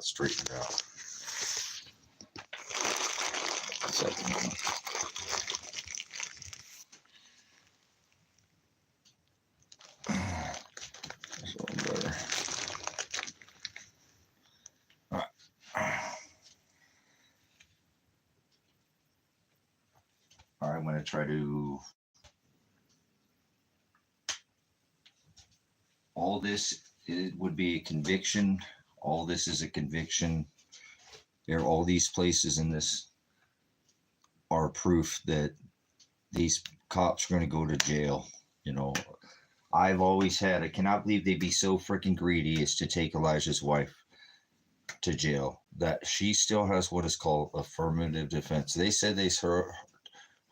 straighten it out. Second. That's a little better. All right. All right, I'm going to try to. All this would be a conviction. All this is a conviction. There, all these places in this are proof that these cops are going to go to jail. You know, I've always had, I cannot believe they'd be so freaking greedy as to take Elijah's wife to jail, that she still has what is called affirmative defense. They said they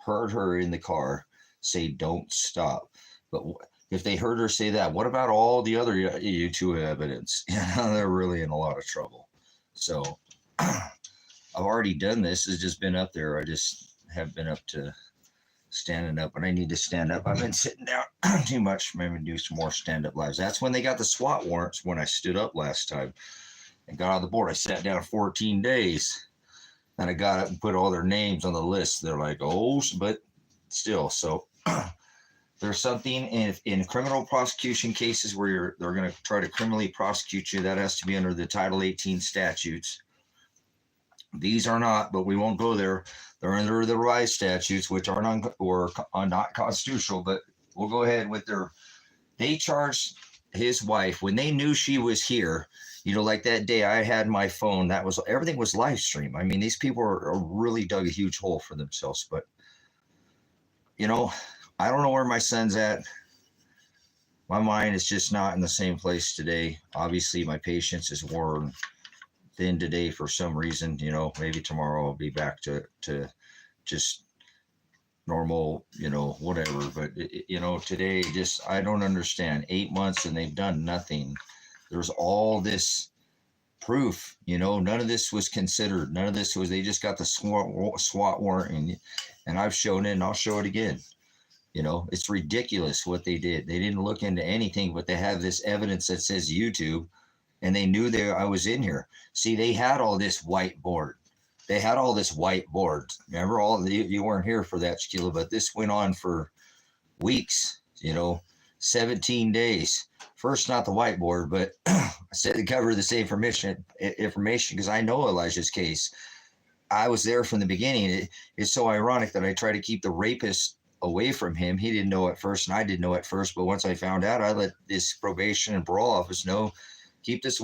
heard her in the car say, "Don't stop." But if they heard her say that, what about all the other YouTube evidence? You know, they're really in a lot of trouble. So I've already done this. It's just been up there. I just have been up to standing up, and I need to stand up. I've been sitting down too much. Maybe do some more stand-up lives. That's when they got the SWAT warrants, when I stood up last time and got on the board. I sat down 14 days, and I got up and put all their names on the list. They're like, oh, but still. So there's something in criminal prosecution cases where they're going to try to criminally prosecute you. That has to be under the Title 18 statutes. These are not, but we won't go there. They're under the revised statutes, which are not constitutional, but we'll go ahead with they charged his wife when they knew she was here. You know, like that day I had my phone, everything was live stream. I mean, these people are really dug a huge hole for themselves, but you know, I don't know where my son's at. My mind is just not in the same place today. Obviously, my patience is worn thin today for some reason. You know, maybe tomorrow I'll be back to just normal, you know, whatever. But, you know, today I don't understand. 8 months and they've done nothing. There's all this proof, you know, none of this was considered. None of this was, they just got the SWAT warrant, and I've shown it and I'll show it again. You know, it's ridiculous what they did. They didn't look into anything, but they have this evidence that says YouTube, and they knew I was in here. See, they had all this whiteboard. They had all this whiteboard. Remember, you weren't here for that, Shaquilla, but this went on for weeks, you know, 17 days. First, not the whiteboard, but I said to cover this information because I know Elijah's case. I was there from the beginning. It's so ironic that I try to keep the rapist away from him. He didn't know at first, and I didn't know at first. But once I found out, I let this probation and parole office know, keep these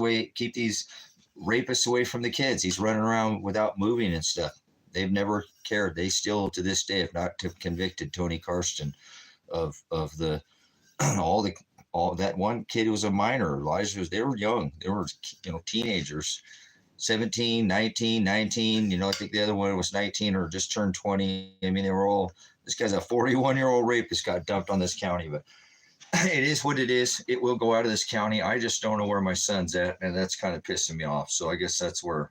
rapists away from the kids. He's running around without moving and stuff. They've never cared. They still, to this day, have not convicted Tony Karsten of the all that one kid who was a minor. Elijah they were young. They were, you know, teenagers. 17, 19, you know, I think the other one was 19 or just turned 20. I mean, they were all, this guy's a 41-year-old rapist got dumped on this county, but it is what it is. It will go out of this county. I just don't know where my son's at, and that's kind of pissing me off. So I guess that's where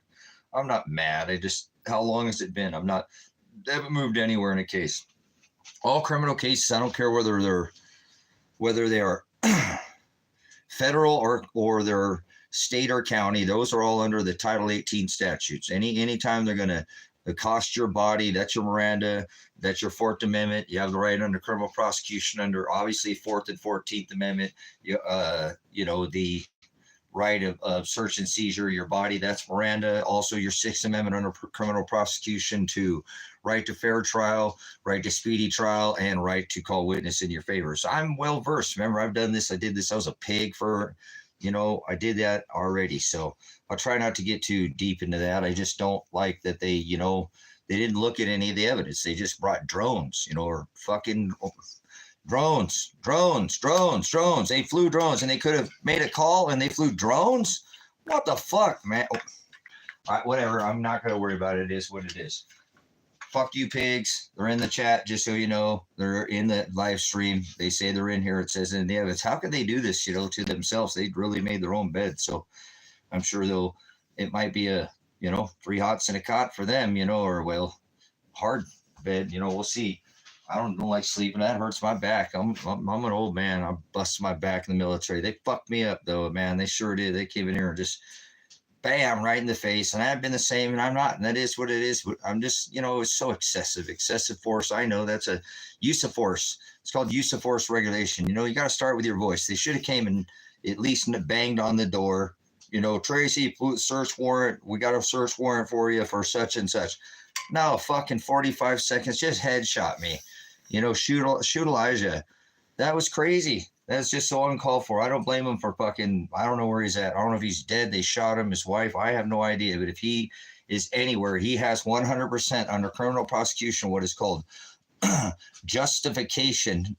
I'm not mad. How long has it been? They haven't moved anywhere in a case. All criminal cases, I don't care whether they are federal or they're state or county, those are all under the Title 18 statutes. Anytime they're going to accost your body, that's your Miranda, that's your Fourth Amendment. You have the right under criminal prosecution under obviously Fourth and 14th Amendment. You know, the right of search and seizure of your body, that's Miranda. Also your Sixth Amendment under criminal prosecution to right to fair trial, right to speedy trial, and right to call witness in your favor. So I'm well versed. Remember, I've done this. I did this. I was a pig for, you know, I did that already. So I'll try not to get too deep into that. I just don't like that they, you know, they didn't look at any of the evidence. They just brought drones, you know, or fucking drones. They flew drones, and they could have made a call and they flew drones. What the fuck, man? All right, whatever. I'm not going to worry about it. It is what it is. Fuck you, pigs. They're in the chat, just so you know. They're in the live stream. They say they're in here. It says in the evidence. How could they do this, you know, to themselves? They really made their own bed. So I'm sure it might be a, you know, 3 hots and a cot for them, you know, or, well, hard bed, you know, we'll see. I don't like sleeping. That hurts my back. I'm an old man. I busted my back in the military. They fucked me up, though, man. They sure did. They came in here and just bam, right in the face. And I've been the same, and I'm not. And that is what it is. I'm just, it's so excessive force. I know that's a use of force. It's called use of force regulation. You got to start with your voice. They should have came and at least banged on the door. Tracy, search warrant. We got a search warrant for you for such and such. No, fucking 45 seconds, just headshot me. Shoot Elijah. That was crazy. That's just so uncalled for. I don't blame him for fucking, I don't know where he's at. I don't know if he's dead. They shot him, his wife. I have no idea. But if he is anywhere, he has 100% under criminal prosecution what is called justification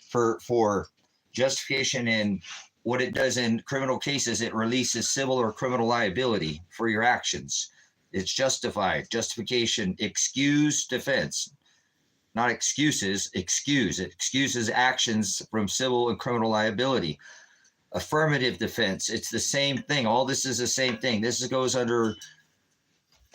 for justification. And what it does in criminal cases, it releases civil or criminal liability for your actions. It's justified. Justification, excuse defense. Not excuses, excuse. It excuses actions from civil and criminal liability. Affirmative defense, it's the same thing. All this is the same thing. This goes under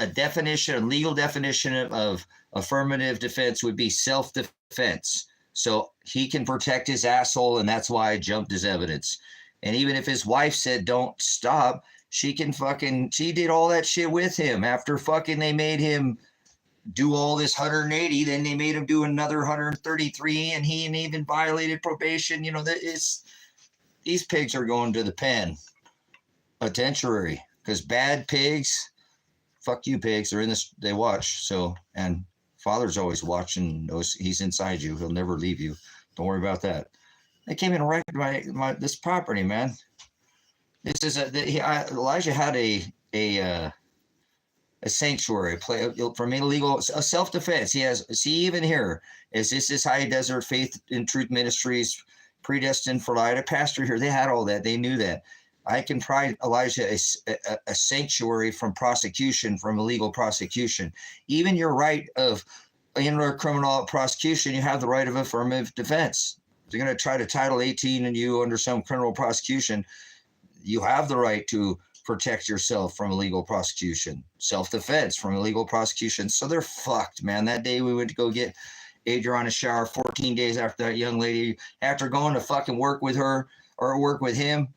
a definition, a legal definition of affirmative defense would be self-defense. So he can protect his asshole, and that's why I jumped his evidence. And even if his wife said, don't stop, she did all that shit with him. After they made him do all this 180, then they made him do another 133, and he even violated probation. These pigs are going to the pen, penitentiary, because bad pigs, fuck you pigs, they're in this, they watch. So, and Father's always watching, knows he's inside you, he'll never leave you, don't worry about that. They came in and wrecked my this property, man. This is Elijah had a sanctuary from illegal, a self-defense. He has, see, even here is this is High Desert Faith and Truth Ministries, Predestined for Light, a pastor here. They had all that. They knew that. I can provide Elijah a sanctuary from prosecution, from illegal prosecution. Even your right of criminal prosecution, you have the right of affirmative defense. If they're going to try to Title 18 and you under some criminal prosecution, you have the right to protect yourself from illegal prosecution, self-defense from illegal prosecution. So they're fucked, man. That day we went to go get Adriana a shower 14 days after that young lady, after going to fucking work with her or work with him,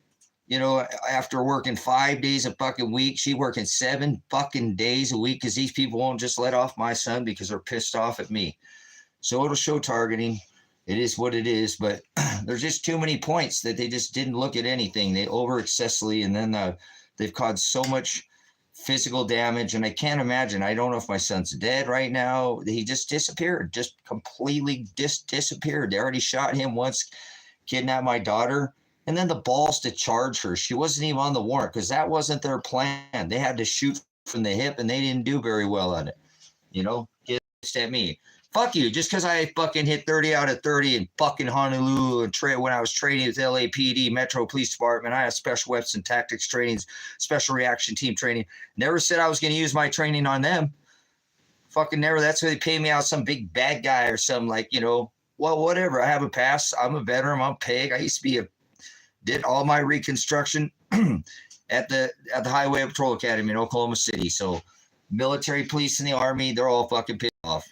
after working 5 days a fucking week, she working 7 fucking days a week because these people won't just let off my son because they're pissed off at me. So it'll show targeting. It is what it is, but there's just too many points that they just didn't look at anything. They over excessively, and then they've caused so much physical damage, and I can't imagine. I don't know if my son's dead right now. He just disappeared, just completely disappeared. They already shot him once, kidnapped my daughter, and then the balls to charge her. She wasn't even on the warrant because that wasn't their plan. They had to shoot from the hip, and they didn't do very well on it. Get at me. Fuck you. Just because I fucking hit 30 out of 30 in fucking Honolulu and when I was training with LAPD, Metro Police Department, I had special weapons and tactics trainings, special reaction team training. Never said I was going to use my training on them. Fucking never. That's why they pay me out some big bad guy or something well, whatever. I have a pass. I'm a veteran. I'm a pig. I used to did all my reconstruction at the Highway Patrol Academy in Oklahoma City. So military, police, and the Army, they're all fucking pissed off,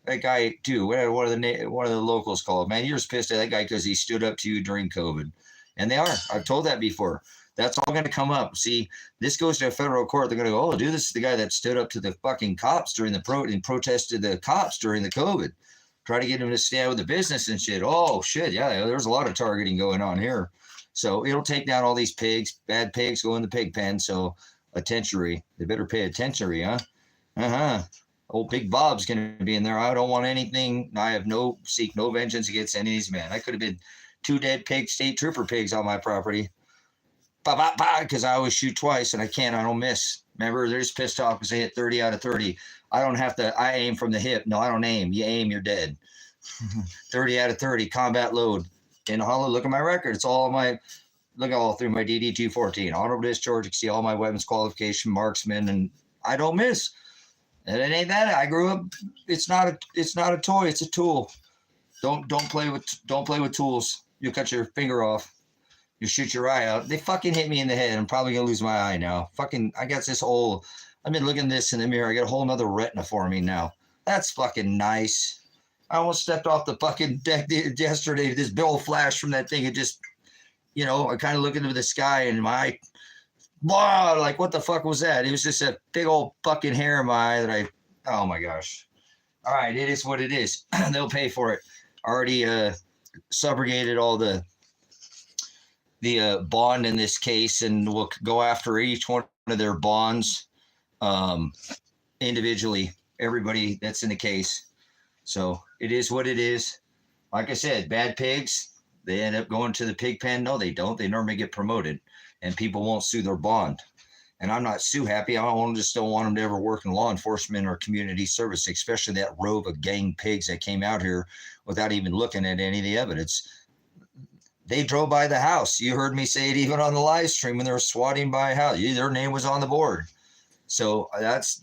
That guy too. One of the locals called, man, you're just pissed at that guy because he stood up to you during COVID, and they are. I've told that before. That's all going to come up. See, this goes to a federal court. They're going to go, oh, dude, this is the guy that stood up to the fucking cops during and protested the cops during the COVID. Try to get him to stay out of the business and shit. Oh shit, yeah, there's a lot of targeting going on here. So it'll take down all these pigs. Bad pigs go in the pig pen. So attention, they better pay attention, huh? Old Big Bob's going to be in there. I don't want anything. I have seek no vengeance against any of these men. I could have been 2 dead state trooper pigs on my property. Because I always shoot twice and I don't miss. Remember, they're just pissed off because they hit 30 out of 30. I aim from the hip. No, I don't aim. You aim, you're dead. 30 out of 30, combat load. In Hollow, look at my record. It's all all through my DD-214. Honorable discharge, you can see all my weapons qualification, marksman, and I don't miss. And it ain't that. I grew up. It's not a toy. It's a tool. Don't play with tools. You'll cut your finger off. You shoot your eye out. They fucking hit me in the head. I'm probably gonna lose my eye now. I got this whole. I've been looking at this in the mirror. I got a whole nother retina forming now. That's fucking nice. I almost stepped off the fucking deck yesterday. This bill flashed from that thing. It just, I kind of looked into the sky and my blah, like, what the fuck was that? It was just a big old fucking hair in my eye that oh my gosh. All right, it is what it is. They'll pay for it. Already subrogated all the bond in this case, and we'll go after each one of their bonds individually, everybody that's in the case. So it is what it is. Like I said, bad pigs, they end up going to the pig pen. No, they don't. They normally get promoted, and people won't sue their bond. And I'm not sue happy. Just don't want them to ever work in law enforcement or community service, especially that rove of gang pigs that came out here without even looking at any of the evidence. They drove by the house. You heard me say it even on the live stream when they were swatting by a house. Their name was on the board. So that's,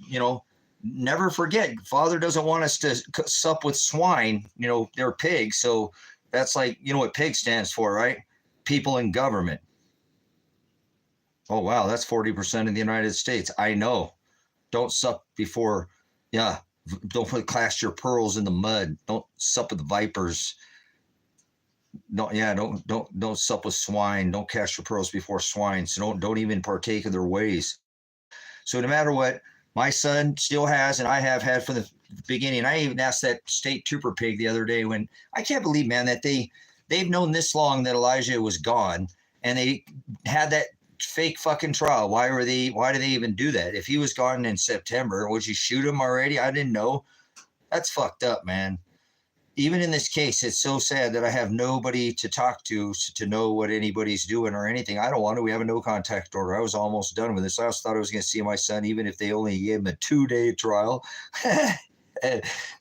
never forget, Father doesn't want us to sup with swine. They're pigs. So that's like, what pig stands for, right? People in government. Oh, wow, that's 40% of the United States. I know. Don't sup before, don't cast your pearls in the mud. Don't sup with the vipers. Don't sup with swine. Don't cast your pearls before swine. So don't even partake of their ways. So no matter what, my son still has, and I have had from the beginning. I even asked that state trooper pig the other day when I can't believe, man, that they've known this long that Elijah was gone, and they had that fake fucking trial. Why do they even do that? If he was gone in September, would you shoot him already? I didn't know. That's fucked up, man. Even in this case, it's so sad that I have nobody to talk to know what anybody's doing or anything. I don't want to. We have a no contact order. I was almost done with this. I thought I was going to see my son, even if they only gave him a 2-day trial.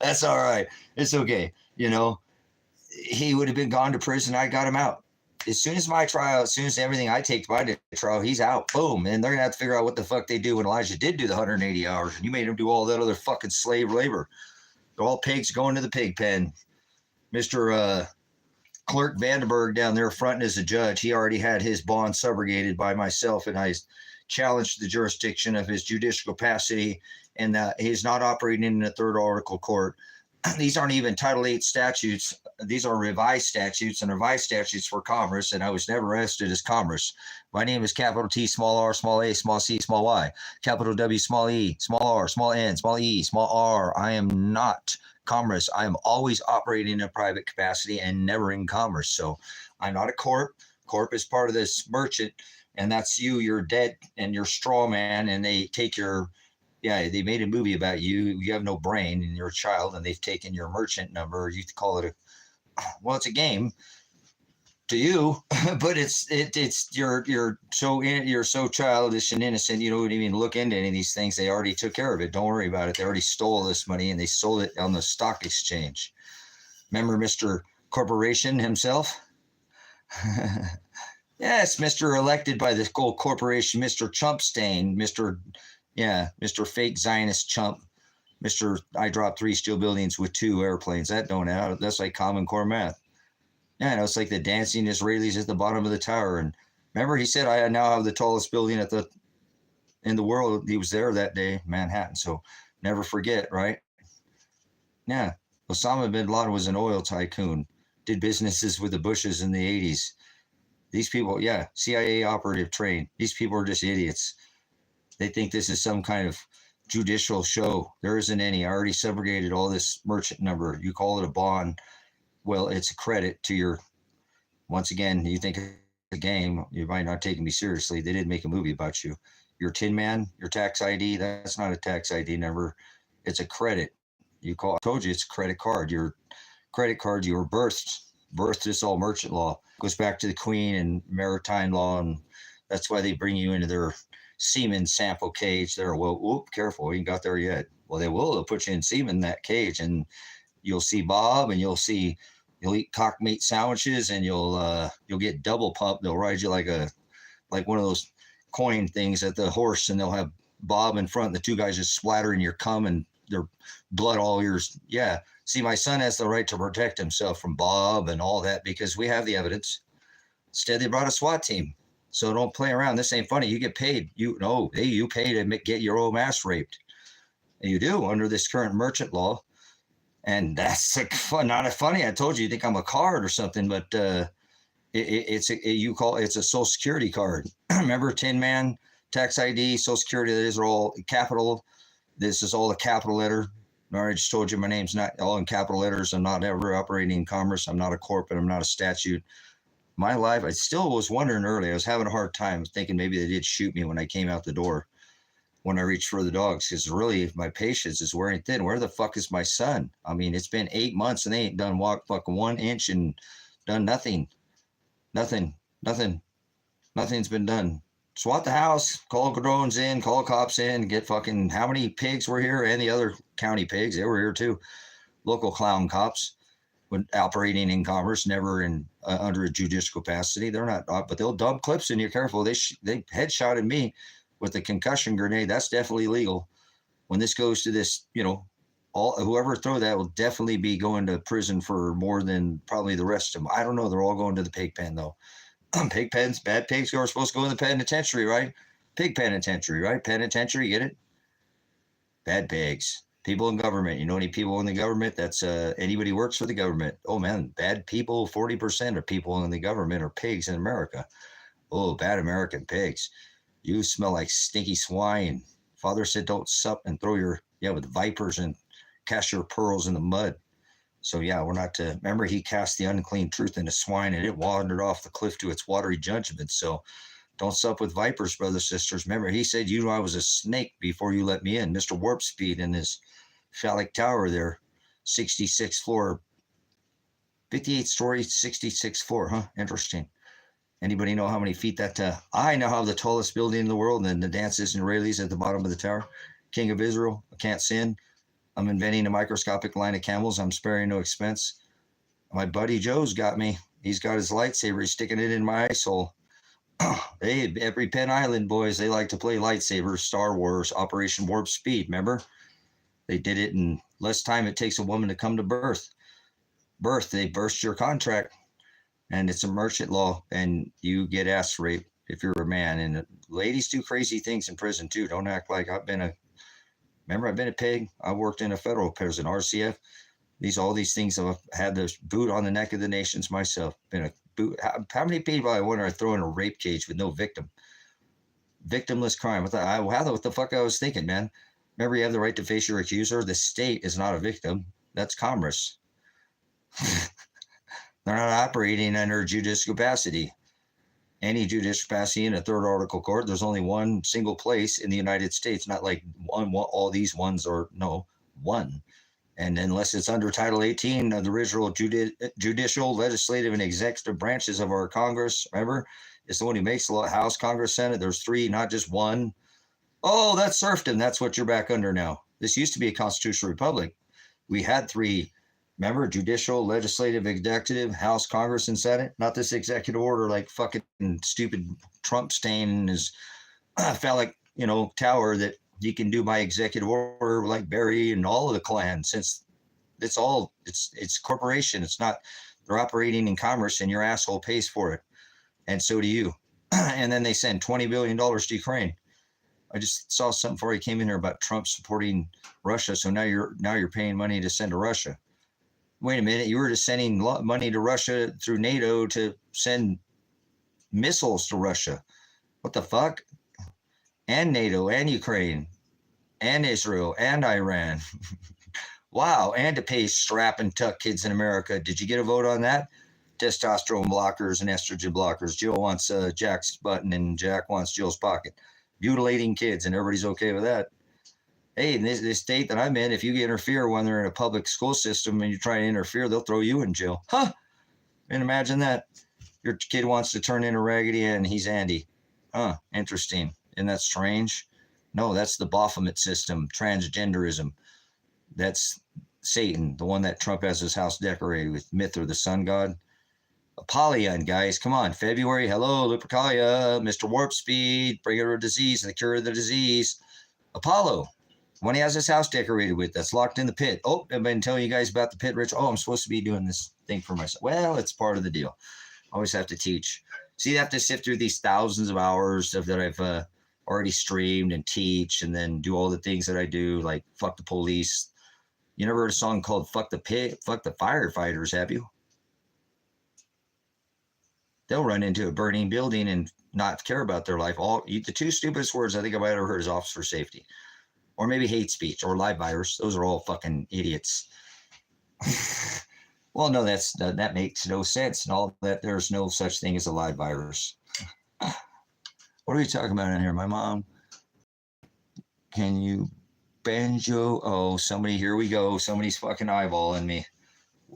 That's all right. It's okay. He would have been gone to prison. I got him out. As soon as my trial, as soon as everything I take to my trial, he's out. Boom. And they're going to have to figure out what the fuck they do when Elijah did do the 180 hours and you made him do all that other fucking slave labor. They're all pigs going to the pig pen. Mr. Clerk Vandenberg down there fronting as a judge, he already had his bond subrogated by myself, and I challenged the jurisdiction of his judicial capacity, and that he's not operating in a third article court. These aren't even Title VIII statutes. These are revised statutes, and revised statutes for commerce, and I was never arrested as commerce. My name is capital T, small r, small a, small c, small y, capital W, small e, small r, small n, small e, small r. I am not commerce. I am always operating in a private capacity and never in commerce. So I'm not a corp. Corp is part of this merchant, and that's you. You're dead, and you're straw man, and they take your they made a movie about you. You have no brain, and you're a child, and they've taken your merchant number. You call it it's a game to you, but you're so childish and innocent. You don't even look into any of these things. They already took care of it. Don't worry about it. They already stole this money and they sold it on the stock exchange. Remember Mr. Corporation himself? Yes, Mr. elected by the gold corporation, Mr. Chumpstain, Mr. fake Zionist chump, Mr. I dropped 3 steel buildings with 2 airplanes. That don't add. That's like Common Core math. Yeah, it's like the dancing Israelis at the bottom of the tower. And remember, he said, I now have the tallest building in the world. He was there that day, Manhattan. So never forget, right? Yeah. Osama bin Laden was an oil tycoon, did businesses with the Bushes in the 80s. These people, CIA operative trained. These people are just idiots. They think this is some kind of judicial show. There isn't any. I already subrogated all this merchant number. You call it a bond. Well, it's a credit to your, once again, you think it's a game, you might not take me seriously. They did make a movie about you. Your Tin Man, your tax ID, that's not a tax ID number. It's a credit. I told you it's a credit card. Your credit card, you were birthed this all merchant law. Goes back to the Queen and maritime law, and that's why they bring you into their semen sample cage there. Well, careful, we ain't got there yet. Well, they'll put you in semen in that cage, and you'll see Bob, and you'll eat cock meat sandwiches, and you'll get double pumped. They'll ride you like one of those coin things at the horse, and they'll have Bob in front, and the 2 guys just splattering your cum and their blood all yours. Yeah. See, my son has the right to protect himself from Bob and all that because we have the evidence. Instead, they brought a SWAT team. So don't play around. This ain't funny. You get paid. You pay to get your own ass raped. And you do under this current merchant law. And that's not funny. I told you think I'm a card or something, but it's a Social Security card. Remember Tin Man? tax ID, Social Security, these are all capital. This is all a capital letter. I already just told you my name's not all in capital letters. I'm not ever operating in commerce. I'm not a corporate. I'm not a statute. My life, I still was wondering earlier. I was having a hard time thinking maybe they did shoot me when I came out the door when I reached for the dogs, because really my patience is wearing thin. Where the fuck is my son? I mean, it's been 8 months and they ain't done walk fucking 1 inch and done nothing. Nothing's been done. SWAT the house, call drones in, call cops in, get fucking, how many pigs were here? And the other county pigs, they were here too. Local clown cops when operating in commerce, never in under a judicial capacity. They're not, but they'll dump clips in you. Careful. They headshotted me with a concussion grenade. That's definitely legal. When this goes to this, whoever throw that will definitely be going to prison for more than probably the rest of them. I don't know. They're all going to the pig pen though. Pig pens, bad pigs are supposed to go in the penitentiary, right? Pig penitentiary, right? Penitentiary, get it? Bad pigs. People in government. You know any people in the government? That's anybody who works for the government. Oh man, bad people. 40% of people in the government are pigs in America. Oh, bad American pigs. You smell like stinky swine. Father said, don't sup and throw with vipers and cast your pearls in the mud. So yeah, we're not to, remember he cast the unclean truth into swine and it wandered off the cliff to its watery judgment. So don't sup with vipers, brothers, sisters. Remember, he said, you know, I was a snake before you let me in. Mr. Warp Speed in his phallic tower there, 66 floor, 58 story, 66 floor, huh? Interesting. Anybody know how many feet that, I now have the tallest building in the world, and the dances and Israelis at the bottom of the tower. King of Israel, I can't sin. I'm inventing a microscopic line of camels. I'm sparing no expense. My buddy Joe's got me. He's got his lightsaber. He's sticking it in my ice hole. Hey, every Penn Island boys, they like to play lightsabers. Star Wars, Operation Warp Speed, remember? They did it in less time it takes a woman to come to birth. They burst your contract. And it's a merchant law, and you get ass raped if you're a man. And ladies do crazy things in prison too. Don't act like I've been a pig. I worked in a federal prison, RCF. All these things I've had the boot on the neck of the nations myself. Been a boot. How many people I wonder are thrown in a rape cage with no victim? Victimless crime. What the fuck I was thinking, man? Remember, you have the right to face your accuser. The state is not a victim. That's commerce. They're not operating under judicial capacity. Any judicial capacity in a third article court, there's only one single place in the United States, not like all these ones are, no, one. And unless it's under Title 18 of the original judicial, legislative, and executive branches of our Congress, remember, it's the one who makes the law, House, Congress, Senate. There's three, not just one. Oh, that's serfdom. That's what you're back under now. This used to be a constitutional republic. We had three. Remember, judicial, legislative, executive, House, Congress, and Senate. Not this executive order like fucking stupid Trump stain in his phallic, tower that you can do by executive order like Barry and all of the clan. Since it's corporation. It's not, they're operating in commerce and your asshole pays for it. And so do you. And then they send $20 billion to Ukraine. I just saw something before I came in here about Trump supporting Russia. So now you're paying money to send to Russia. Wait a minute, you were just sending money to Russia through NATO to send missiles to Russia. What the fuck? And NATO and Ukraine and Israel and Iran. Wow, and to pay strap and tuck kids in America. Did you get a vote on that? Testosterone blockers and estrogen blockers. Jill wants Jack's button and Jack wants Jill's pocket. Mutilating kids, and everybody's okay with that. Hey, in this state that I'm in, if you interfere when they're in a public school system and you try to interfere, they'll throw you in jail. Huh? And imagine that. Your kid wants to turn into Raggedy Ann, he's Andy. Huh, interesting. Isn't that strange? No, that's the Baphomet system, transgenderism. That's Satan, the one that Trump has his house decorated with, Mithra, the sun god. Apollyon, guys, come on. February, hello, Lupercalia, Mr. Warp Speed, bringer of disease and the cure of the disease. Apollo. When he has his house decorated with, that's locked in the pit. Oh, I've been telling you guys about the pit, Rich. Oh, I'm supposed to be doing this thing for myself. Well, it's part of the deal. I always have to teach. So you have to sift through these thousands of hours that I've already streamed and teach, and then do all the things that I do, like fuck the police. You never heard a song called Fuck the Firefighters, have you? They'll run into a burning building and not care about their life. The two stupidest words I think I've ever heard is officer for safety, or maybe hate speech or live virus. Those are all fucking idiots. Well, no, that makes no sense, and all that. There's no such thing as a live virus. What are we talking about in here? My mom. Can you banjo? Oh, somebody, here we go. Somebody's fucking eyeballing me.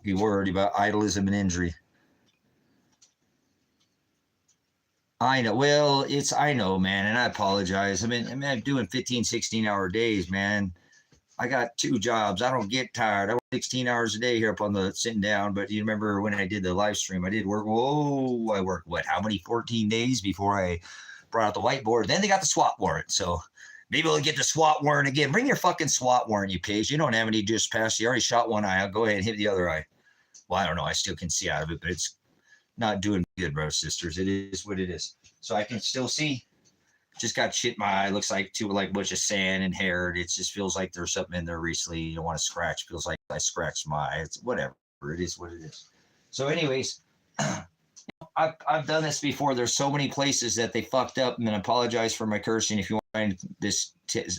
Be worried about idolism and injury. I know. Well, I know, man, and I apologize. I'm doing 15, 16-hour days, man. I got 2 jobs. I don't get tired. I work 16 hours a day here up on the sitting down. But you remember when I did the live stream, I did work. Whoa, I worked what? How many? 14 days before I brought out the whiteboard. Then they got the SWAT warrant. So maybe we'll get the SWAT warrant again. Bring your fucking SWAT warrant, you pigs. You don't have any just passed. You already shot one eye. I'll go ahead and hit the other eye. Well, I don't know. I still can see out of it, but it's not doing good, brothers and sisters. It is what it is. So I can still see. Just got shit in my eye. Looks like a bunch of sand and hair. It just feels like there's something in there recently. You don't want to scratch. Feels like I scratched my eye. It's whatever. It is what it is. So anyways, I've done this before. There's so many places that they fucked up, and I apologize for my cursing. If you want to find this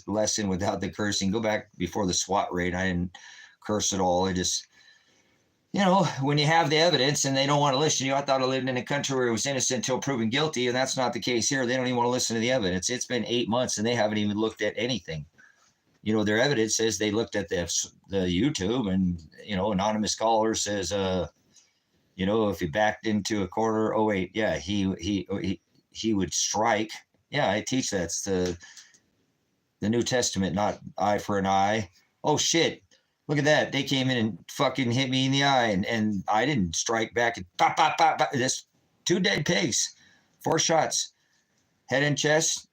lesson without the cursing, go back before the SWAT raid. I didn't curse at all. I just, when you have the evidence and they don't want to listen to you, I thought I lived in a country where it was innocent until proven guilty, and that's not the case here. They don't even want to listen to the evidence. It's been 8 months, and they haven't even looked at anything. Their evidence says they looked at the YouTube, and, anonymous caller says, if he backed into a corner, oh, wait, yeah, he would strike. Yeah, I teach that. It's the New Testament, not eye for an eye. Oh, shit. Look at that. They came in and fucking hit me in the eye, and I didn't strike back. And pop, pop, pop, pop. Just 2 dead pigs, 4 shots. Head and chest?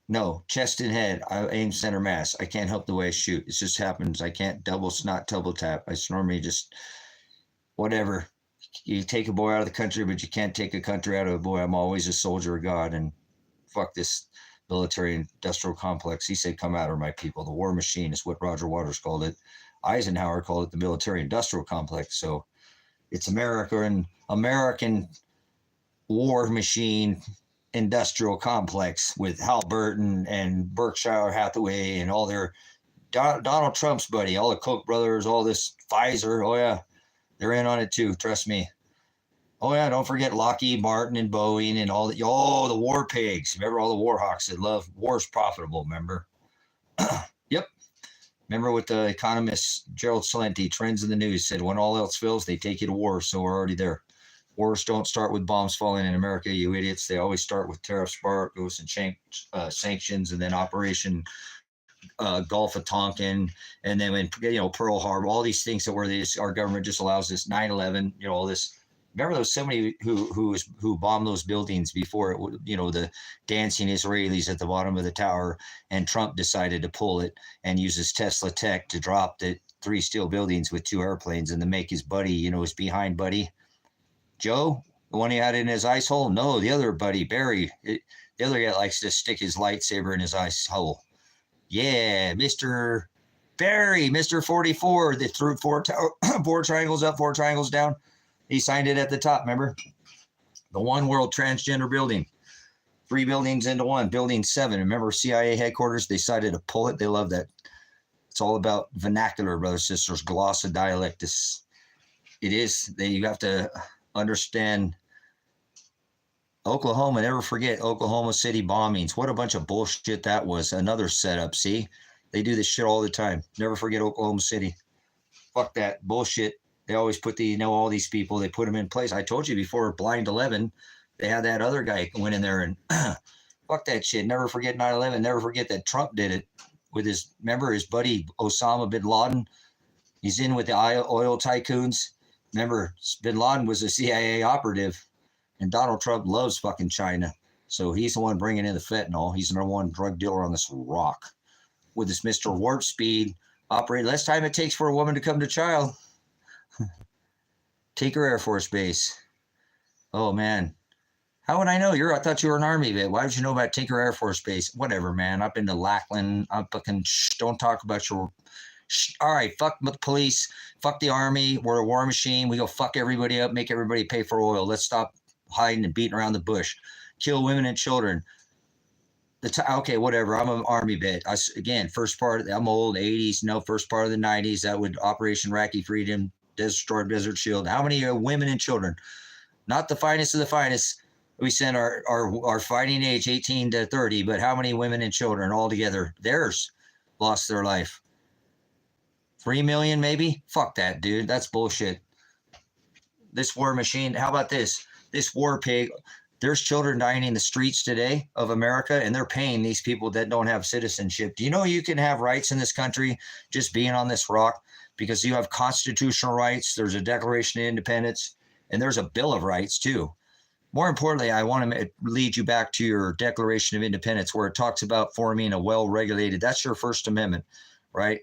No, chest and head. I aim center mass. I can't help the way I shoot. It just happens. I can't double tap. I normally just, whatever. You take a boy out of the country, but you can't take a country out of a boy. I'm always a soldier of God, and fuck this military industrial complex. He said, come out, or my people. The war machine is what Roger Waters called it. Eisenhower called it the military industrial complex. So it's American war machine industrial complex with Halliburton and Berkshire Hathaway and all their Donald Trump's buddy, all the Koch brothers, all this Pfizer. Oh yeah, they're in on it too. Trust me. Oh yeah, don't forget Lockheed Martin and Boeing and all the war pigs. Remember all the war hawks that love war's profitable, remember? Yep. Remember what the economist Gerald Celente, Trends in the News, said, when all else fails, they take you to war. So we're already there. Wars don't start with bombs falling in America, you idiots. They always start with tariffs, goes and sanctions, and then Operation Gulf of Tonkin, and then when Pearl Harbor, all these things that were our government just allows this 9/11, all this. Remember those somebody who bombed those buildings before it, the dancing Israelis at the bottom of the tower, and Trump decided to pull it and use his Tesla tech to drop the 3 steel buildings with 2 airplanes and to make his buddy, his behind buddy, Joe, the one he had in his ice hole. No, the other buddy, Barry, the other guy likes to stick his lightsaber in his ice hole. Yeah, Mr. Barry, Mr. 44, that threw 4 triangles up, 4 triangles down. He signed it at the top, remember? The One World Transgender Building. 3 buildings into one, Building 7. Remember CIA headquarters? They decided to pull it. They love that. It's all about vernacular, brothers and sisters, glossa dialectus. It is. You have to understand Oklahoma. Never forget Oklahoma City bombings. What a bunch of bullshit that was. Another setup, see? They do this shit all the time. Never forget Oklahoma City. Fuck that bullshit. They always put all these people, they put them in place. I told you before, Blind 11, they had that other guy went in there and fuck that shit. Never forget 9/11. Never forget that Trump did it with his buddy Osama bin Laden. He's in with the oil tycoons. Remember, bin Laden was a CIA operative, and Donald Trump loves fucking China. So he's the one bringing in the fentanyl. He's the number 1 drug dealer on this rock with this Mr. Warp Speed operating. Less time it takes for a woman to come to child. Tinker Air Force Base. Oh, man. How would I know? I thought you were an Army vet. Why would you know about Tinker Air Force Base? Whatever, man. I've been to Lackland. I'm fucking don't talk about your... All right, fuck the police. Fuck the Army. We're a war machine. We go fuck everybody up, make everybody pay for oil. Let's stop hiding and beating around the bush. kill women and children. Okay, whatever. I'm an army vet. Again, first part. I'm old, 80s. No, first part of the 90s. That would Operation Iraqi Freedom, Destroy Desert Shield. How many women and children? Not the finest of the finest. We sent our fighting age 18 to 30, but how many women and children altogether? Theirs lost their life. 3 million, maybe? Fuck that, dude. That's bullshit. This war machine. How about this? This war pig. There's children dying in the streets today of America, and they're paying these people that don't have citizenship. Do you know you can have rights in this country just being on this rock? Because you have constitutional rights. There's a Declaration of Independence, and there's a Bill of Rights too. More importantly, I want to lead you back to your Declaration of Independence, where it talks about forming a well-regulated. That's your First Amendment, right?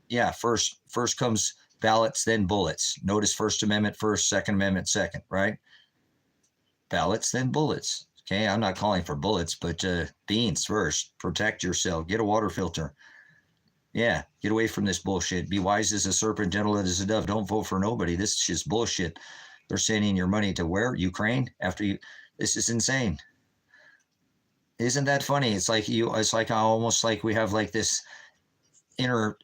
Yeah, first comes ballots, then bullets. Notice First Amendment first, Second Amendment second, right? Ballots, then bullets. Okay, I'm not calling for bullets, but beans first. Protect yourself. Get a water filter. Yeah, get away from this bullshit. Be wise as a serpent, gentle as a dove. Don't vote for nobody. This is bullshit. They're sending your money to where? Ukraine? This is insane. Isn't that funny? It's like almost like we have like this inner,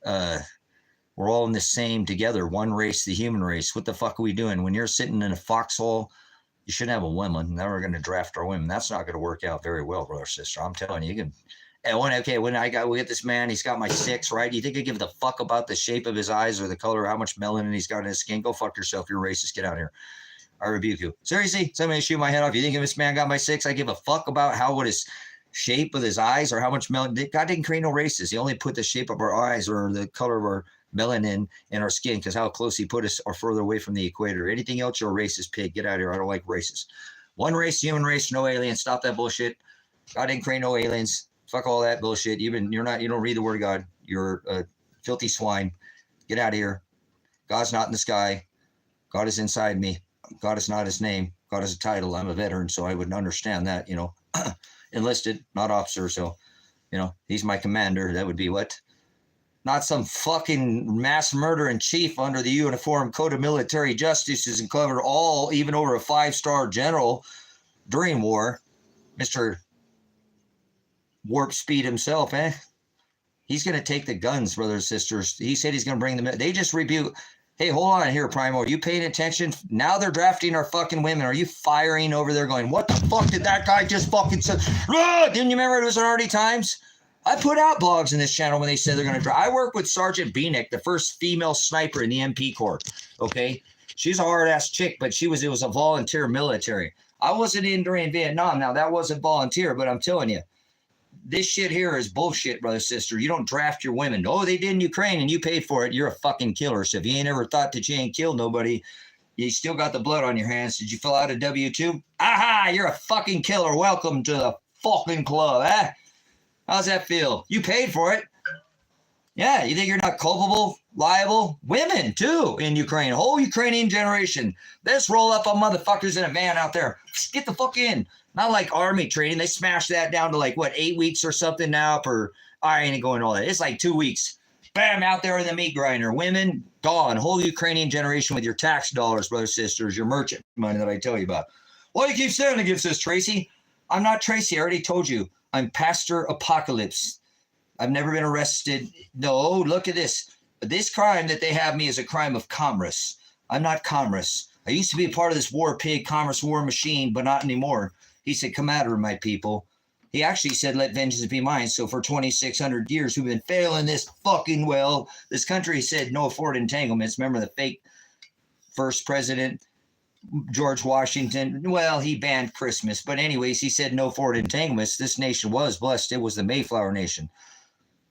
we're all in the same together. One race, the human race. What the fuck are we doing? When you're sitting in a foxhole, you shouldn't have a woman. Now we're going to draft our women. That's not going to work out very well, brother, sister. I'm telling you, you can. And when we get this man, he's got my 6, right? You think I give a fuck about the shape of his eyes or the color, or how much melanin he's got in his skin? Go fuck yourself. You're racist. Get out of here. I rebuke you. Seriously, somebody shoot my head off. You think if this man got my 6, I give a fuck about what his shape of his eyes or how much melanin? God didn't create no races. He only put the shape of our eyes or the color of our melanin in our skin, because how close he put us or further away from the equator. Anything else, you're a racist pig. Get out of here. I don't like races. One race, human race, no aliens. Stop that bullshit. God didn't create no aliens. Fuck all that bullshit. You don't read the word of God. You're a filthy swine. Get out of here. God's not in the sky. God is inside me. God is not his name. God is a title. I'm a veteran, so I wouldn't understand that, enlisted, not officer. So, he's my commander. That would be what? Not some fucking mass murder in chief under the Uniform Code of Military Justices and covered all, even over a 5-star general during war. Mr. Warp Speed himself, eh? He's going to take the guns, brothers and sisters. He said he's going to bring them in. They just rebuke. Hey, hold on here, Primo. Are you paying attention? Now they're drafting our fucking women. Are you firing over there going, what the fuck did that guy just fucking say? Didn't you remember it was already times? I put out blogs in this channel when they said they're going to draft. I work with Sergeant Beanick, the first female sniper in the MP Corps, okay? She's a hard-ass chick, but it was a volunteer military. I wasn't in during Vietnam. Now, that wasn't volunteer, but I'm telling you, this shit here is bullshit, brother, sister. You don't draft your women. Oh, they did in Ukraine and you paid for it. You're a fucking killer. So if you ain't ever thought that you ain't killed nobody, you still got the blood on your hands. Did you fill out a W-2? Aha, you're a fucking killer. Welcome to the fucking club, eh? How's that feel? You paid for it. Yeah, you think you're not culpable, liable? Women, too, in Ukraine. Whole Ukrainian generation. Let's roll up on motherfuckers in a van out there. Get the fuck in. Not like army training. They smashed that down to 8 weeks or something now I ain't going all that. It's like 2 weeks. Bam, out there in the meat grinder. Women, gone. Whole Ukrainian generation with your tax dollars, brothers, sisters, your merchant money that I tell you about. Why do you keep standing against this, Tracy? I'm not Tracy. I already told you. I'm Pastor Apocalypse. I've never been arrested. No, look at this. This crime that they have me is a crime of commerce. I'm not commerce. I used to be a part of this war pig commerce war machine, but not anymore. He said, come out of my people. He actually said, let vengeance be mine. So for 2,600 years, we've been failing this fucking well. This country said no forward entanglements. Remember the fake first president, George Washington? Well, he banned Christmas. But anyways, he said no forward entanglements. This nation was blessed. It was the Mayflower nation,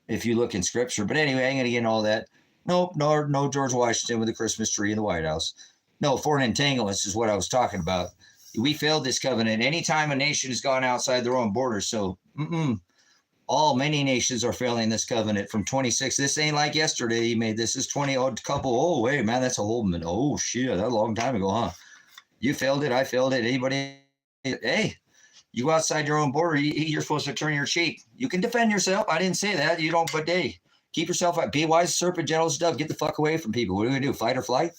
if you look in scripture. But anyway, I'm going to get into all that. No George Washington with the Christmas tree in the White House. No, foreign entanglements is what I was talking about. We failed this covenant. Anytime a nation has gone outside their own borders. So many nations are failing this covenant from 26. This ain't like yesterday he made this. Is 20 odd couple. Oh, wait, man, that's a whole minute. Oh, shit, that's a long time ago, huh? You failed it. I failed it. Anybody? Hey, you go outside your own border. You're supposed to turn your cheek. You can defend yourself. I didn't say that. You don't, but hey, keep yourself up. Be wise, serpent, gentle as dove. Get the fuck away from people. What are you going to do? Fight or flight?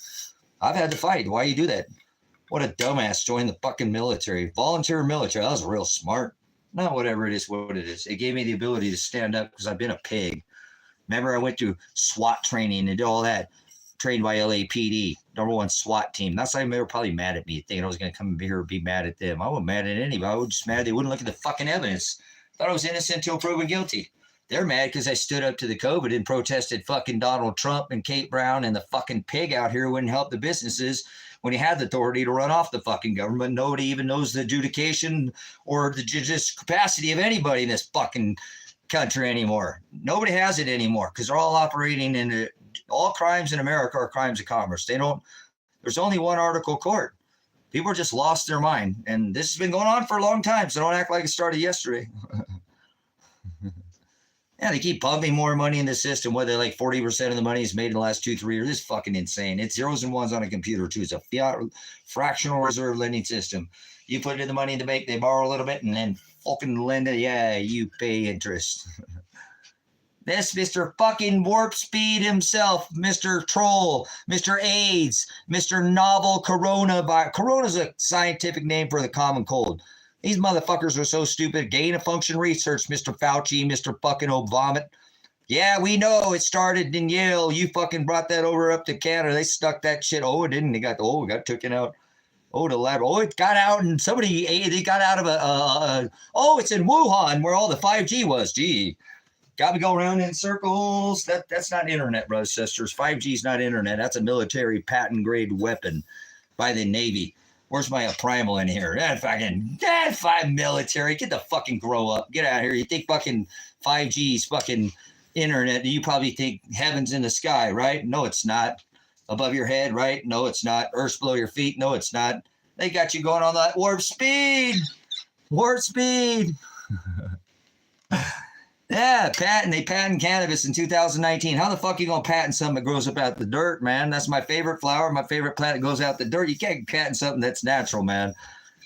I've had to fight. Why you do that? What a dumbass, joined the fucking military. Volunteer military. That was real smart. No, whatever it is, what it is. It gave me the ability to stand up because I've been a pig. Remember, I went to SWAT training and did all that. Trained by LAPD, #1 SWAT team. That's why they were probably mad at me, thinking I was going to come here and be mad at them. I wasn't mad at anybody. I was just mad they wouldn't look at the fucking evidence. Thought I was innocent until proven guilty. They're mad because I stood up to the COVID and protested fucking Donald Trump and Kate Brown and the fucking pig out here who wouldn't help the businesses when he had the authority to run off the fucking government. Nobody even knows the adjudication or the judicial capacity of anybody in this fucking country anymore. Nobody has it anymore because they're all operating in all crimes in America are crimes of commerce. There's only one article court. People are just lost their mind. And this has been going on for a long time. So don't act like it started yesterday. Yeah, they keep pumping more money in the system, whether like 40% of the money is made in the last 2-3 years. It's fucking insane. It's zeros and ones on a computer too. It's a fiat fractional reserve lending system. You put in the money in the bank, they borrow a little bit, and then fucking lend it. Yeah, you pay interest. This Mr. fucking Warp Speed himself, Mr. Troll, Mr. AIDS, Mr. Novel Coronavirus. Corona's a scientific name for the common cold. These motherfuckers are so stupid. Gain of function research, Mr. Fauci, Mr. fucking Obama. Yeah, we know it started in Yale. You fucking brought that over up to Canada. They stuck that shit. Oh, it didn't. It got taken out. Oh, the lab. Oh, it got out and they got out of it's in Wuhan where all the 5G was. Gee. Got me going around in circles. That's not internet, brothers and sisters. 5G is not internet. That's a military patent grade weapon by the Navy. Where's my primal in here? That five military. Get the fucking grow up. Get out of here. You think fucking 5G is fucking internet. You probably think heaven's in the sky, right? No, it's not. Above your head, right? No, it's not. Earth's below your feet. No, it's not. They got you going on that warp speed. Warp speed. Yeah, they patent cannabis in 2019. How the fuck are you going to patent something that grows up out the dirt, man? That's my favorite flower, my favorite plant that goes out the dirt. You can't patent something that's natural, man.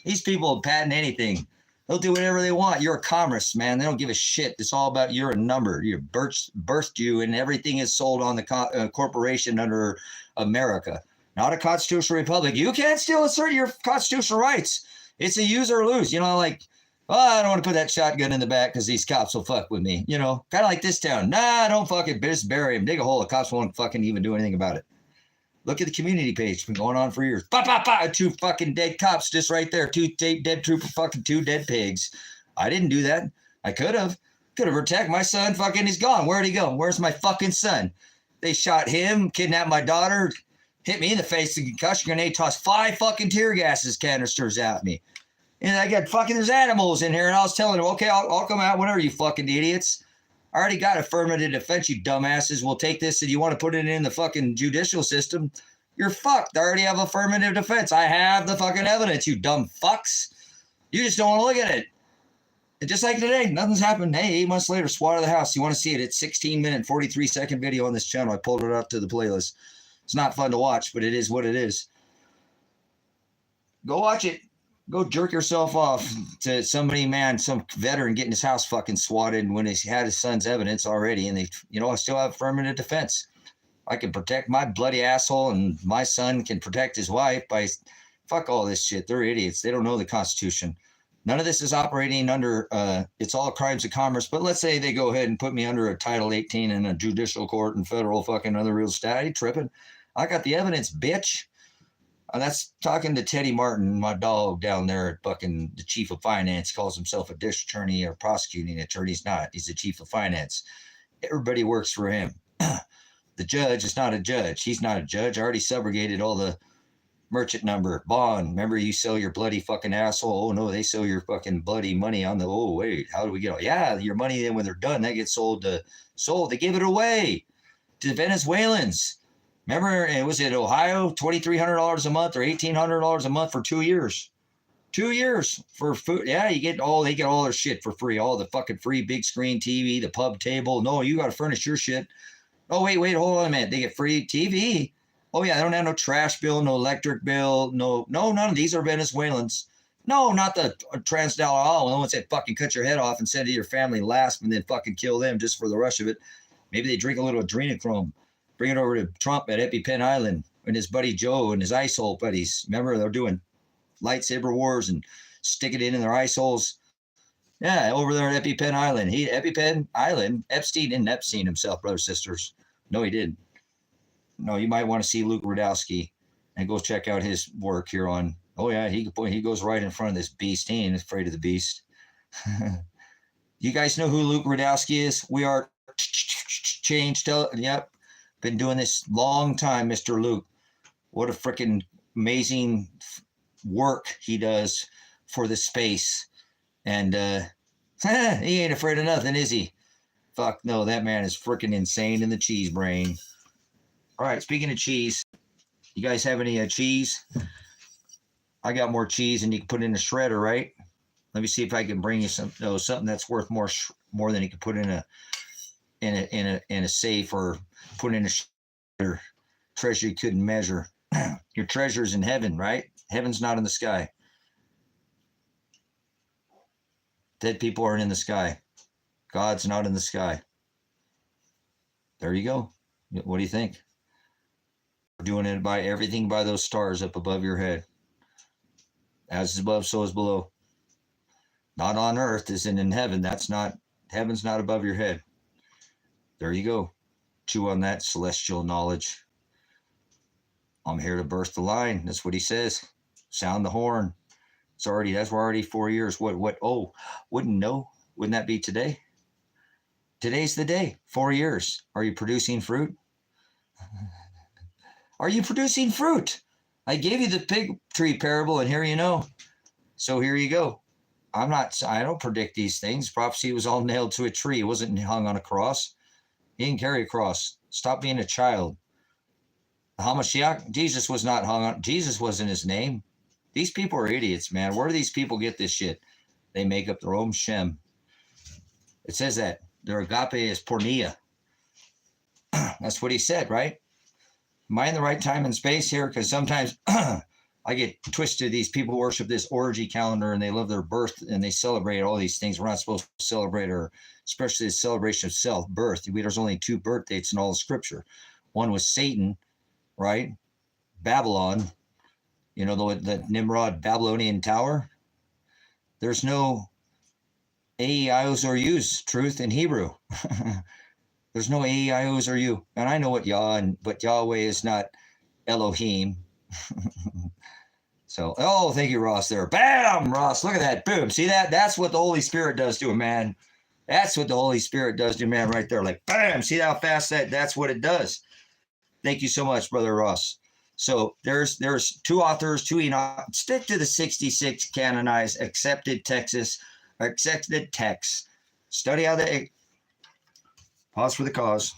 These people patent anything. They'll do whatever they want. You're a commerce, man. They don't give a shit. It's all about you're a number. You birthed you, and everything is sold on the corporation under America, not a constitutional republic. You can't still assert your constitutional rights. It's a use or lose. Like, I don't want to put that shotgun in the back because these cops will fuck with me. Kind of like this town. Nah, don't fucking just bury him. Dig a hole. The cops won't fucking even do anything about it. Look at the community page. It's been going on for years. 2 fucking dead cops just right there. 2 dead trooper, fucking 2 dead pigs. I didn't do that. I could have. Protected my son. Fucking he's gone. Where'd he go? Where's my fucking son? They shot him, kidnapped my daughter, hit me in the face with a concussion grenade, tossed 5 fucking tear gases canisters at me. And I got there's animals in here. And I was telling them, okay, I'll come out whenever, you fucking idiots. I already got affirmative defense, you dumbasses. We'll take this and you want to put it in the fucking judicial system. You're fucked. I already have affirmative defense. I have the fucking evidence, you dumb fucks. You just don't want to look at it. And just like today, nothing's happened. Hey, 8 months later, SWAT of the house. You want to see it? It's 16-minute, 43-second video on this channel. I pulled it up to the playlist. It's not fun to watch, but it is what it is. Go watch it. Go jerk yourself off to somebody, man, some veteran getting his house fucking swatted when he had his son's evidence already. And I still have affirmative defense. I can protect my bloody asshole and my son can protect his wife by fuck all this shit. They're idiots. They don't know the Constitution. None of this is operating under, it's all crimes of commerce. But let's say they go ahead and put me under a Title 18 in a judicial court and federal fucking other real estate. I ain't tripping. I got the evidence, bitch. That's talking to Teddy Martin, my dog down there at fucking the chief of finance. He calls himself a district attorney or prosecuting attorney. He's not. He's the chief of finance. Everybody works for him. The judge is not a judge. He's not a judge. I already subrogated all the merchant number, bond. Remember, you sell your bloody fucking asshole. Oh, no, they sell your fucking bloody money on the, oh, wait, how do we get? Yeah, your money, then when they're done, that gets sold. They give it away to the Venezuelans. Remember, was it Ohio, $2,300 a month or $1,800 a month for 2 years? 2 years for food. Yeah, they get all their shit for free. All the fucking free big screen TV, the pub table. No, you got to furnish your shit. Oh, wait, hold on a minute. They get free TV. Oh, yeah, they don't have no trash bill, no electric bill. No, none of these are Venezuelans. No, not the transdollar. The ones that fucking cut your head off and send it to your family last and then fucking kill them just for the rush of it. Maybe they drink a little adrenochrome. Bring it over to Trump at EpiPen Island and his buddy Joe and his ISIL buddies. Remember, they're doing lightsaber wars and stick it in their eye holes. Yeah, over there at EpiPen Island. EpiPen Island, Epstein didn't Epstein himself, brothers, sisters. No, he didn't. No, you might want to see Luke Rudowski and go check out his work here on, oh yeah, he goes right in front of this beast. He ain't afraid of the beast. You guys know who Luke Rudowski is? We are changed. Yep. Been doing this long time, Mr. Luke. What a freaking amazing work he does for the space. And he ain't afraid of nothing, is he? Fuck no, that man is freaking insane in the cheese brain. All right, speaking of cheese, you guys have any cheese? I got more cheese and you can put in a shredder, right? Let me see if I can bring you something that's worth more than you can put in a safe or put in a shredder. Treasure you couldn't measure. Your treasure's in heaven, right? Heaven's not in the sky. Dead people aren't in the sky. God's not in the sky. There you go. What do you think? We're doing it by everything by those stars up above your head. As is above, so is below. Not on earth, as in heaven. Heaven's not above your head. There you go. Chew on that celestial knowledge. I'm here to burst the line. That's what he says. Sound the horn. We're already 4 years. Oh, wouldn't know. Wouldn't that be today? Today's the day. 4 years. Are you producing fruit? Are you producing fruit? I gave you the fig tree parable, and here you know. So here you go. I don't predict these things. Prophecy was all nailed to a tree. It wasn't hung on a cross. He didn't carry a cross. Stop being a child. The Hamashiach, Jesus was not hung on. Jesus wasn't his name. These people are idiots, man. Where do these people get this shit? They make up their own Shem. It says that. Their agape is pornea. That's what he said, right? Am I in the right time and space here? Because sometimes I get twisted. These people worship this orgy calendar and they love their birth and they celebrate all these things. We're not supposed to celebrate, or especially the celebration of self-birth. There's only 2 birth dates in all the scripture. One was Satan, right? Babylon, the Nimrod Babylonian tower. There's no A-E-I-O's or U's, truth in Hebrew. There's no A-E-I-O's or U. And I know what but Yahweh is not Elohim. So, thank you, Ross, there. Bam, Ross, look at that. Boom. See that? That's what the Holy Spirit does to a man. That's what the Holy Spirit does to a man right there. Like, bam, see how fast that's what it does. Thank you so much, Brother Ross. So there's 2 authors, 2 Enoch. Stick to the 66 canonized, accepted texts. Study how they... Pause for the cause.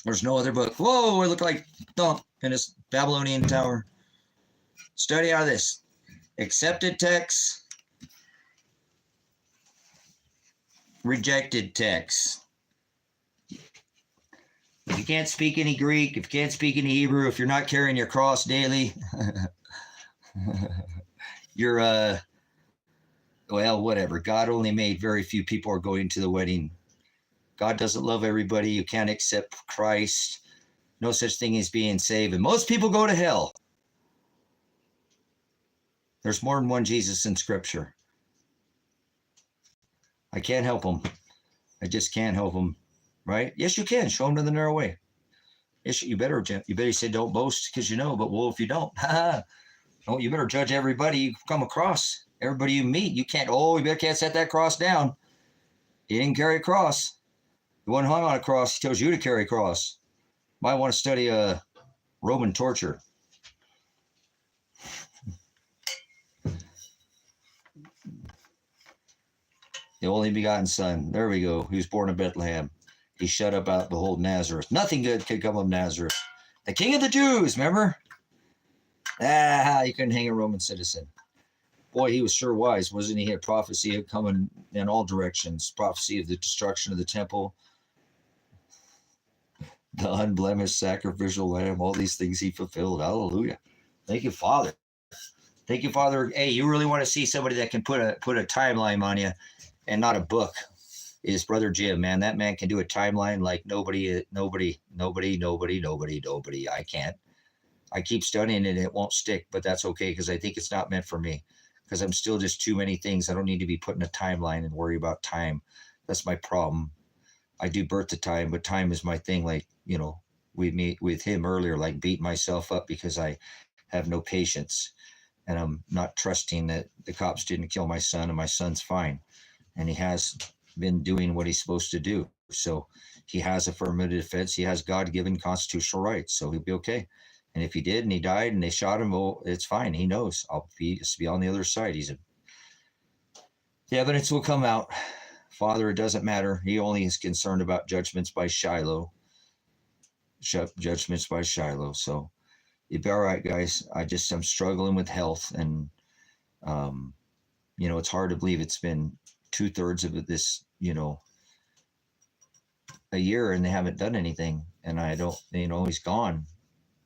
There's no other book. Whoa, it looked like thump in this Babylonian tower. Study out of this. Accepted text. Rejected text. If you can't speak any Greek, if you can't speak any Hebrew, if you're not carrying your cross daily, you're, whatever. God only made very few people are going to the wedding. God doesn't love everybody. You can't accept Christ. No such thing as being saved. And most people go to hell. There's more than one Jesus in Scripture. I can't help them. I just can't help them. Right? Yes, you can. Show them to the narrow way. Yes, you better say don't boast because you know, but well, if you don't, no, you better judge everybody you come across, everybody you meet. You can't, you can't set that cross down. He didn't carry a cross. He wasn't hung on a cross. He tells you to carry a cross. Might want to study Roman torture. The only begotten Son. There we go. He was born in Bethlehem. He shut up out the whole Nazareth. Nothing good could come of Nazareth. The King of the Jews, remember? You couldn't hang a Roman citizen. Boy, he was sure wise, wasn't he? He had prophecy coming in all directions. Prophecy of the destruction of the temple. The unblemished sacrificial lamb. All these things he fulfilled. Hallelujah. Thank you, Father. Thank you, Father. Hey, you really want to see somebody that can put a timeline on you and not a book? Is Brother Jim, man. That man can do a timeline like nobody. I can't. I keep studying it and it won't stick, but that's okay because I think it's not meant for me because I'm still just too many things. I don't need to be put in a timeline and worry about time. That's my problem. I do birth to time, but time is my thing. Like, we meet with him earlier, like beat myself up because I have no patience and I'm not trusting that the cops didn't kill my son and my son's fine. And he has been doing what he's supposed to do. So he has affirmative defense. He has God given constitutional rights. So he'll be okay. And if he did and he died and they shot him, well, it's fine. He knows I'll be on the other side. The evidence will come out. Father, it doesn't matter. He only is concerned about judgments by Shiloh. Judgments by Shiloh. So you'll be all right, guys. I'm struggling with health, and it's hard to believe it's been 2/3 of this, a year, and they haven't done anything. And I don't, he's gone.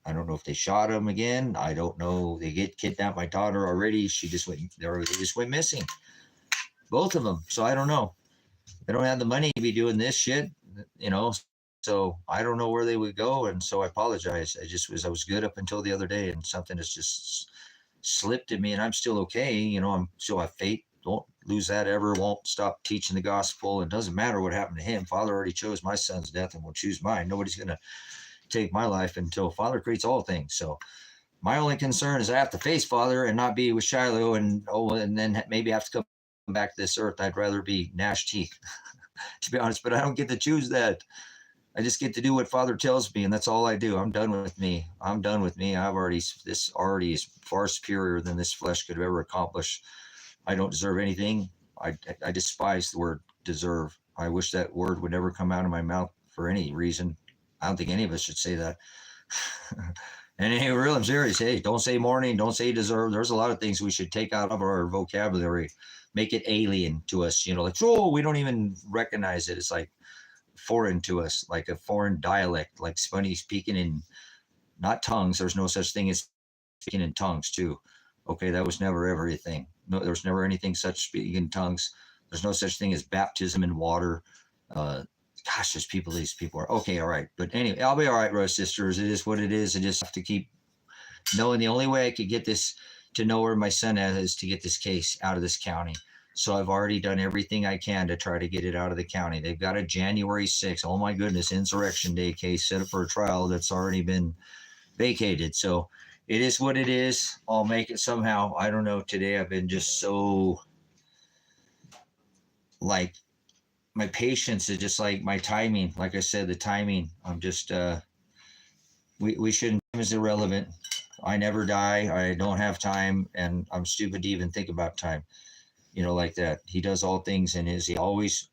I don't know if they shot him again. I don't know. They kidnapped my daughter already. They just went missing. Both of them. So I don't know. They don't have the money to be doing this shit, So I don't know where they would go, and so I apologize. I was good up until the other day, and something has just slipped in me, and I'm still okay. I'm still have faith. Don't lose that ever. Won't stop teaching the gospel. It doesn't matter what happened to him. Father already chose my son's death and will choose mine. Nobody's gonna take my life until Father creates all things. So my only concern is I have to face Father and not be with Shiloh, and then maybe have to come back to this earth. I'd rather be gnash teeth, to be honest. But I don't get to choose that. I just get to do what Father tells me, and that's all I do. I'm done with me. This already is far superior than this flesh could have ever accomplish. I don't deserve anything. I despise the word deserve. I wish that word would never come out of my mouth for any reason. I don't think any of us should say that. And hey, real, I'm serious. Hey, don't say mourning. Don't say deserve. There's a lot of things we should take out of our vocabulary, make it alien to us. We don't even recognize it. It's like foreign to us, like a foreign dialect, like somebody speaking in not tongues. There's no such thing as speaking in tongues too. Okay, that was never ever a thing. No, there was never anything such speaking in tongues. There's no such thing as baptism in water. These people are okay. All right. But anyway, I'll be all right, brothers, sisters. It is what it is. I just have to keep knowing the only way I could get this to know where my son is to get this case out of this county. So I've already done everything I can to try to get it out of the county. They've got a January 6th, oh my goodness, Insurrection Day case set up for a trial that's already been vacated. So it is what it is. I'll make it somehow. I don't know. Today I've been just so, like, my patience is just like my timing. Like I said, the timing. I'm just, we shouldn't, time is irrelevant. I never die. I don't have time, and I'm stupid to even think about time. Like that. He does all things in he's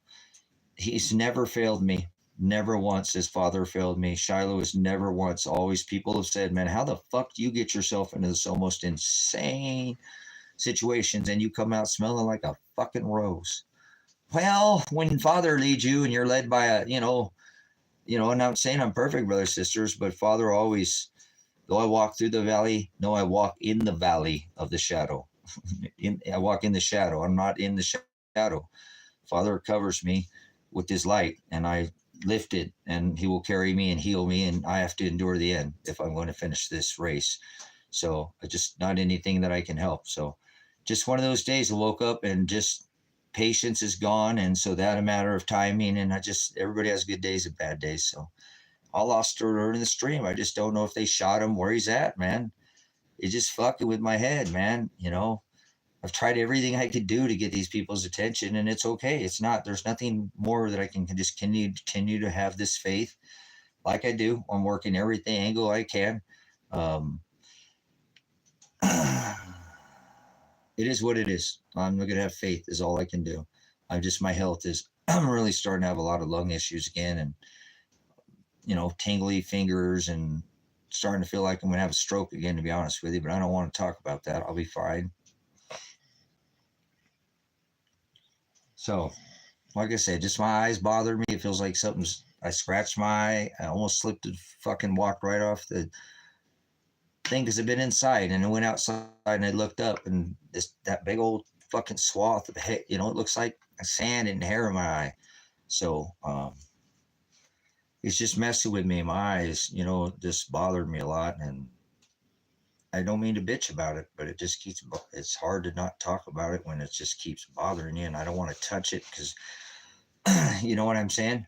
never failed me. Never once his Father failed me. Shiloh has never once. Always people have said, man, how the fuck do you get yourself into this almost insane situations and you come out smelling like a fucking rose? Well, when Father leads you and you're led by and I'm not saying I'm perfect, brothers, sisters, but Father always, though I walk through the valley, no, I walk in the valley of the shadow. I walk in the shadow. I'm not in the shadow. Father covers me with his light, and I lift it, and he will carry me and heal me, and I have to endure the end if I'm going to finish this race. So just not anything that I can help. So just one of those days I woke up and just patience is gone. And so that a matter of timing, and everybody has good days and bad days. So I lost her in the stream. I just don't know if they shot him, where he's at, man. It's just fucking with my head, man. I've tried everything I could do to get these people's attention, and it's okay. There's nothing more that I can just continue to have this faith like I do. I'm working every angle I can. It is what it is. I'm going to have faith is all I can do. My health is, I'm really starting to have a lot of lung issues again, and, tingly fingers, and starting to feel like I'm going to have a stroke again, to be honest with you, but I don't want to talk about that. I'll be fine. So, like I said, just my eyes bother me. It feels like I scratched my eye. I almost slipped and fucking walked right off the thing because I've been inside, and I went outside and I looked up, and that big old fucking swath of hair, it looks like sand and hair in my eye. So, it's just messing with me. My eyes, just bothered me a lot. And I don't mean to bitch about it, but it just keeps, it's hard to not talk about it when it just keeps bothering you. And I don't want to touch it because, you know what I'm saying?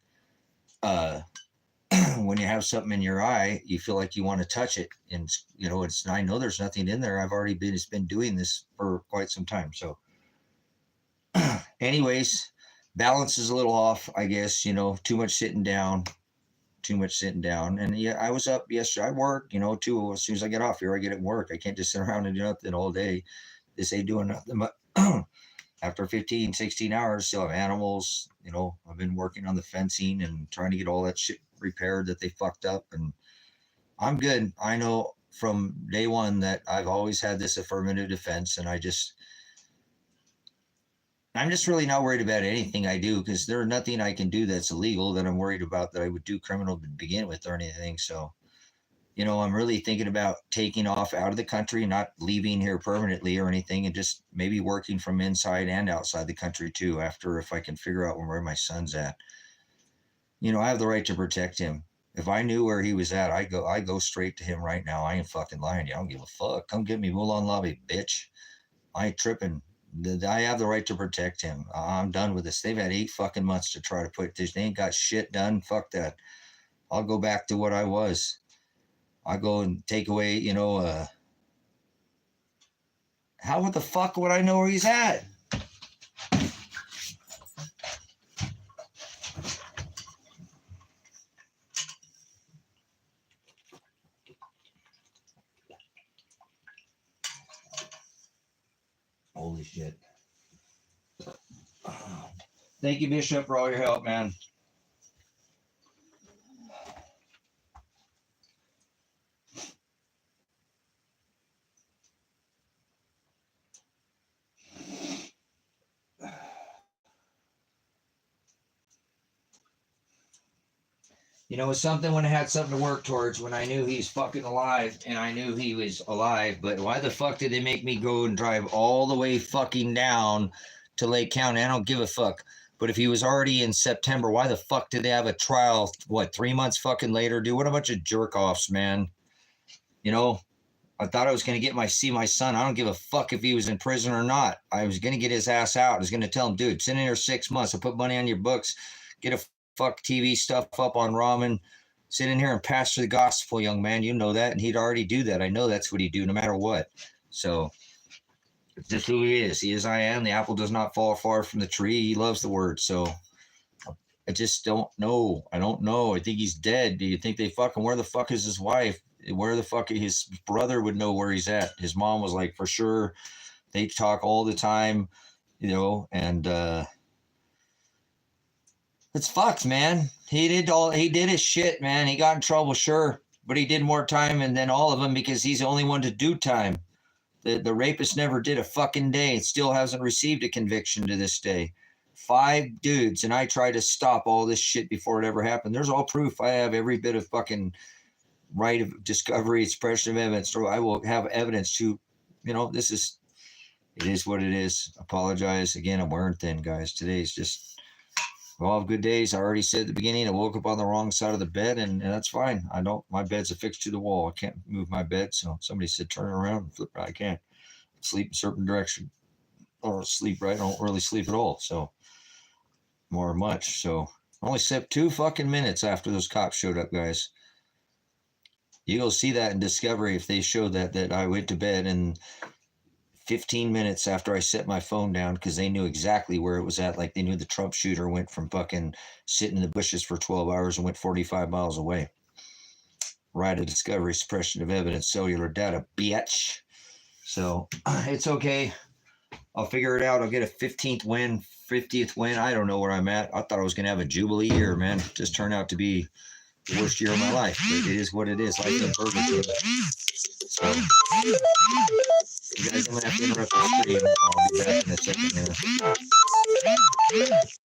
When you have something in your eye, you feel like you want to touch it. And, you know, I know there's nothing in there. It's been doing this for quite some time. So anyways, balance is a little off, I guess, you know, too much sitting down. And yeah, I was up yesterday. I work, you know, too. As soon as I get off here, I get at work. I can't just sit around and do nothing all day. This ain't doing nothing. But after 15, 16 hours, still have animals. You know, I've been working on the fencing and trying to get all that shit repaired that they fucked up. And I'm good. I know from day one that I've always had this affirmative defense. And I'm just really not worried about anything I do because there's nothing I can do that's illegal that I'm worried about that I would do criminal to begin with or anything. So, you know, I'm really thinking about taking off out of the country, not leaving here permanently or anything, and just maybe working from inside and outside the country too, after if I can figure out where my son's at. You know, I have the right to protect him. If I knew where he was at, I go straight to him right now. I ain't fucking lying to you. I don't give a fuck. Come get me, Mulan Lobby, bitch. I ain't tripping. I have the right to protect him. I'm done with this. They've had 8 fucking months to try to put this. They ain't got shit done. Fuck that. I'll go back to what I was. I go and take away, you know, how the fuck would I know where he's at? Holy shit. Thank you, Bishop, for all your help, man. You know, it's something when I had something to work towards, when I knew he's fucking alive and I knew he was alive. But why the fuck did they make me go and drive all the way fucking down to Lake County? I don't give a fuck. But if he was already in September, why the fuck did they have a trial, 3 months fucking later? Dude, what a bunch of jerk-offs, man. You know, I thought I was going to see my son. I don't give a fuck if he was in prison or not. I was going to get his ass out. I was going to tell him, dude, sit in here 6 months. I'll put money on your books. Get a fuck TV stuff up on ramen. Sit in here and pastor the gospel, young man. You know that. And he'd already do that. I know that's what he'd do no matter what. So it's just who he is. He is I am. The apple does not fall far from the tree. He loves the word. So I just don't know. I don't know. I think he's dead. Do you think where the fuck is his wife? Where the fuck his brother would know where he's at? His mom was like, for sure. They talk all the time, you know, and it's fucked, man. He did his shit, man. He got in trouble, sure, but he did more time than all of them because he's the only one to do time. The rapist never did a fucking day. It still hasn't received a conviction to this day. 5 dudes, and I tried to stop all this shit before it ever happened. There's all proof. I have every bit of fucking right of discovery, suppression of evidence. So I will have evidence to, you know, it is what it is. Apologize again. I'm wearing thin, guys. Today's just, we all have good days. I already said at the beginning, I woke up on the wrong side of the bed, and that's fine. My bed's affixed to the wall. I can't move my bed. So somebody said, turn it around and flip it. I can't sleep in a certain direction or sleep right. I don't really sleep at all. So more much. So I only slept 2 fucking minutes after those cops showed up, guys. You'll see that in Discovery if they show that I went to bed and 15 minutes after I set my phone down because they knew exactly where it was at. Like they knew the Trump shooter went from fucking sitting in the bushes for 12 hours and went 45 miles away. Right of discovery, suppression of evidence, cellular data, bitch. So it's okay. I'll figure it out. I'll get a 15th win, 50th win. I don't know where I'm at. I thought I was going to have a Jubilee year, man. It just turned out to be the worst year of my life. But it is what it is. Like the burger. So you guys are going to have to interrupt the stream. I'll be back in a second.